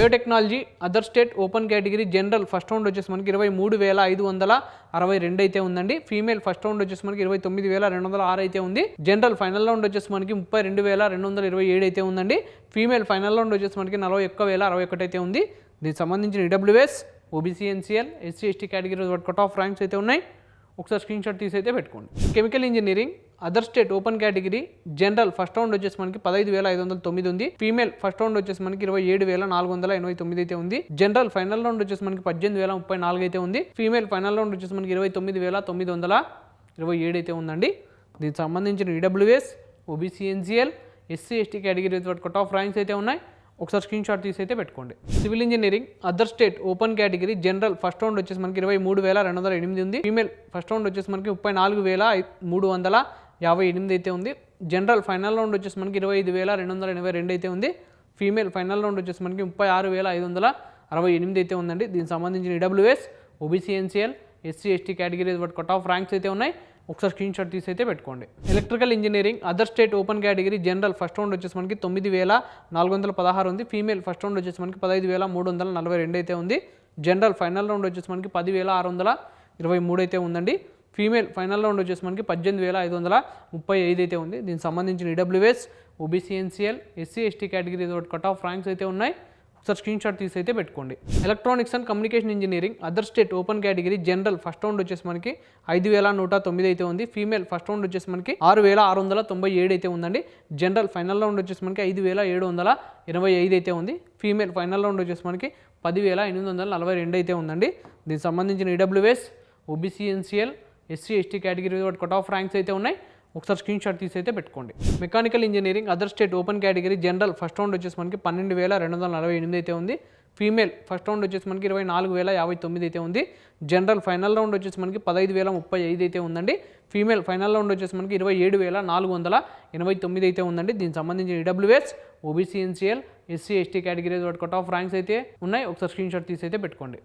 Biotechnology other state open category general first round వచ్చేసి మనకి 23,562 అయితే ఉందండి. ఫీమేల్ ఫస్ట్ రౌండ్ వచ్చేసి మనకి 29,206 అయితే ఉంది. జనరల్ ఫైనల్ రౌండ్ వచ్చేసి మనకి 32,227 అయితే ఉందండి. ఫీమేల్ ఫైనల్ రౌండ్ వచ్చేసి మనకి 41,061 అయితే ఉంది. దీనికి సంబంధించిన EWS, OBC, NCL, SC, ST category cut off ranks అయితే ఉన్నాయి. ఒకసారి స్క్రీన్ షాట్ తీసి అయితే పెట్టుకోండి. Chemical engineering other state open category general first round వచ్చేసి మనకి 15,509 ఉంది. ఫీమేల్ ఫస్ట్ రౌండ్ వచ్చేసి మనకి 27,489 అయితే ఉంది. జనరల్ ఫైనల్ రౌండ్ వచ్చేసి మనకి 18,034 అయితే ఉంది. ఫీమేల్ ఫైనల్ రౌండ్ వచ్చేసి మనకి 29,927 అయితే ఉందండి. దీనికి సంబంధించిన EWS, OBC, NCL, SC, ST category cut off ranks అయితే ఉన్నాయి. ఒకసారి స్క్రీన్ షాట్ తీసి అయితే పెట్టుకోండి. Civil engineering other state open category general first round వచ్చేసి మనకి 23,208 ఉంది. ఫీమేల్ ఫస్ట్ రౌండ్ వచ్చేసి మనకి 34,358 అయితే ఉంది. జనరల్ ఫైనల్ రౌండ్ వచ్చేసి మనకి 25,282 అయితే ఉంది. ఫీమేల్ ఫైనల్ రౌండ్ వచ్చేసి మనకి 36,568 అయితే ఉందండి. దీనికి సంబంధించిన EWS, OBC, NCL, SC, ST category cut off ranks అయితే ఉన్నాయి. ఒకసారి స్క్రీన్ షాట్ తీసి అయితే పెట్టుకోండి. Electrical engineering other state open category general first round వచ్చేసి మనకి 9,416 ఉంది. ఫీమేల్ ఫస్ట్ రౌండ్ వచ్చేసి మనకి 15,342 అయితే ఉంది. జనరల్ ఫైనల్ రౌండ్ వచ్చేసి మనకి 10,623 అయితే ఉందండి. ఫీమేల్ ఫైనల్ రౌండ్ వచ్చేసి మనకి 18,535 అయితే ఉంది. దీనికి సంబంధించిన EWS, OBC, NCL, SC, ST category cut off ranks అయితే ఉన్నాయి. ఒకసారి స్క్రీన్ షాట్ తీసి అయితే పెట్టుకోండి. Electronics and communication engineering other state open category general first round వచ్చేసి మనకి 5,109 అయితే ఉంది. ఫీమేల్ ఫస్ట్ రౌండ్ వచ్చేసి మనకి 6,697 అయితే ఉందండి. జనరల్ ఫైనల్ రౌండ్ వచ్చేసి మనకి 5,725 అయితే ఉంది. ఫీమేల్ ఫైనల్ రౌండ్ వచ్చేసి మనకి 10,842 అయితే ఉందండి. దీనికి సంబంధించిన EWS, OBC, NCL, SC, ST category cut off ranks అయితే ఉన్నాయి. ఒకసారి స్క్రీన్ షాట్ తీసి అయితే పెట్టుకోండి. Mechanical engineering other state open category general first round వచ్చేసి మనకి 12,248 అయితే ఉంది. ఫీమేల్ ఫస్ట్ రౌండ్ వచ్చేసి మనకి 24,059 అయితే ఉంది. జనరల్ ఫైనల్ రౌండ్ వచ్చేసి మనకి 15,035 అయితే ఉందండి. ఫీమేల్ ఫైనల్ రౌండ్ వచ్చేసి మనకి 27,489 అయితే ఉందండి. దీనికి సంబంధించిన EWS, OBC, NCL, SC, ST category cut off ranks అయితే ఉన్నాయి. ఒకసారి స్క్రీన్ షాట్ తీసి అయితే పెట్టుకోండి.